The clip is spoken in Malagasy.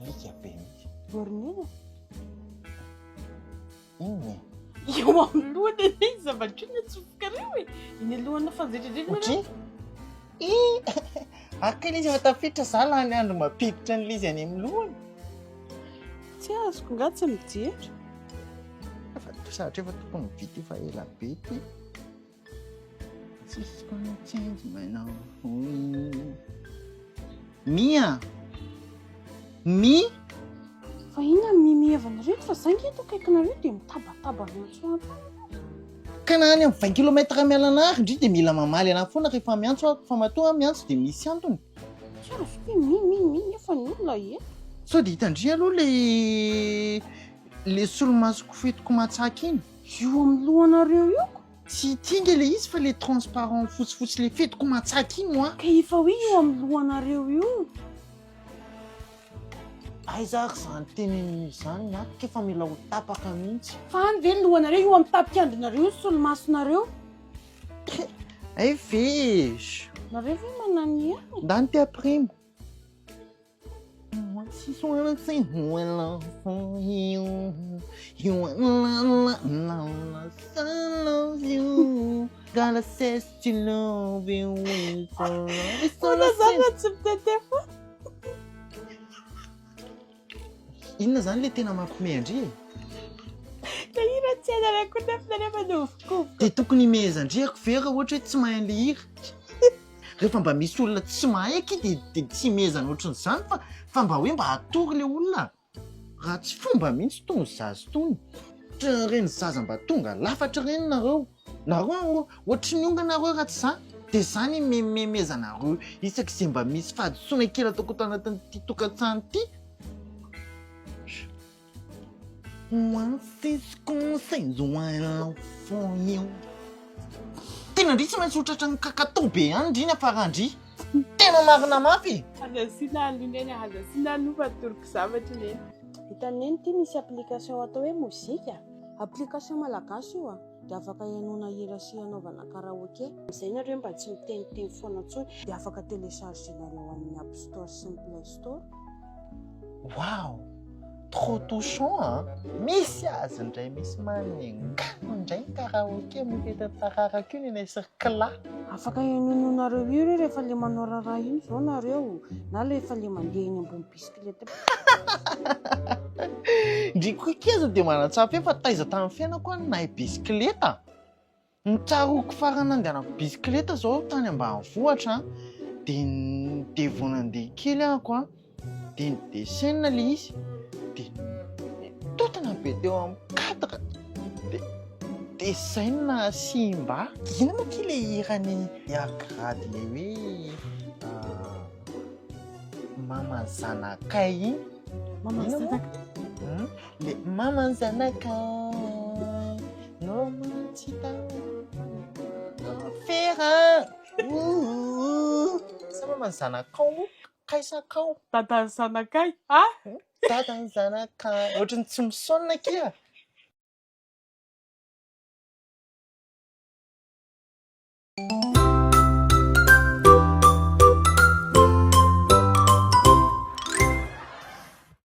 alika be mihitsy. Voronina. Inona? Eo amin'ny lohany izy zavatra iny atsofoka reo e. Iny alohana fanjetrindreny Otry? Akely izy efa tafiditra zala ny andro mampiditra ny lizy any amin'ny lohany. Tsy azoko nga tsy mijetra. Sahatry efa tokony vita efa ela be ty. This is gonna change my now. Mia! Mi! Fa inona mimievanareo fa zangy eto akaikinareo dia mitabataba miantso ato. Ka na any amin'ny 20 kilometatra miala an'ary indri dia mila mamaly anahy foana rehefa miantso aho. Fa matoa miantso dia misy antony. Tsy azoko mi nefa ny olona eto. Sao dia hitandry aloha le solomasoko fetiko matsaka iny. Io amin'ny lohanareo io. Tsy tinga le izy fa le transparent fotsifotsy le fetiko matsaka iny moa. Ka efa hoe io amin'ny lohanareo io. Aizako izany teny izany na kefa mila ho tapaka mihitsy. Fa any ve ny lohanareo io amin'ny tapikandrinareo sy solomasonareo. Ay vezo. Nareo ve manany ihany? Ndany ty aprimo. Si sono sem ruela you you gotta say to love you Ona zany tsy mitete fo. Inona zany le tena mampimehndry? Ilay hira tsy hainareko nefa rehefa novokovoka. Dia tokony imehezandriako ve raha ohatra hoe tsy mahay le hira? Rehefa mba misy olona tsy mahay aky dia tsy imehezana ohatran'izany fa mba hoe mba hatory le olona. Raha tsy fomba mihitsy tony zaza tony. Reny zaza mba tonga lafatra reny nareo. Nareo ohatry ny onga nareo raha tsy izany. Dia izany memezana nareo isak'izay mba misy fahadisoana kely ataoko ato anatin'ity tokantrano ity. Once is consent while for you. Tena ndry tsy maintsy hotratra ny kakatao be ihany ndry ny afarandry. Tena marina mafy. Hazasiana alindreny hazasiana aloha toroko zavatra ilay. Hitaneny ity misy application atao hoe mozika. Application malagasy io dia afaka ihainoana hira sy hanaovana karaoke. Izay nareo mba tsy miteniteny foana intsony dia afaka téléchargenareo amin'ny App Store sy ny Play Store. Wow, trop touchant hein. Misy azy indray misy manengano indray karaoke mitetantararaka io ny circle. Afaka ihainoanareo io rehefa le manao raharaha iny zao nareo na rehefa le mandeha eny ambony bisikileta. Ndriko keza dia manatsafy fa taiza tamin'ny fiainako any nahay bisikileta. Ny tsaroko farany nandehanako bisikileta zao tany ambanivohitra dia vao nandeha kely ahako dia nidesena le izy dia totana be teo amin'ny cadre dia izay no nahasimba. Ino moa ky le hirany agrady le hoe maman'ny zanakay iny. Maman'ny zanakay. Le maman'ny zanakay no matsita fera. Sa maman'ny zanakao kaisakao. Dadan'ny zanakay. Dadan'ny zanakay. Ohatrany tsy misaona kia.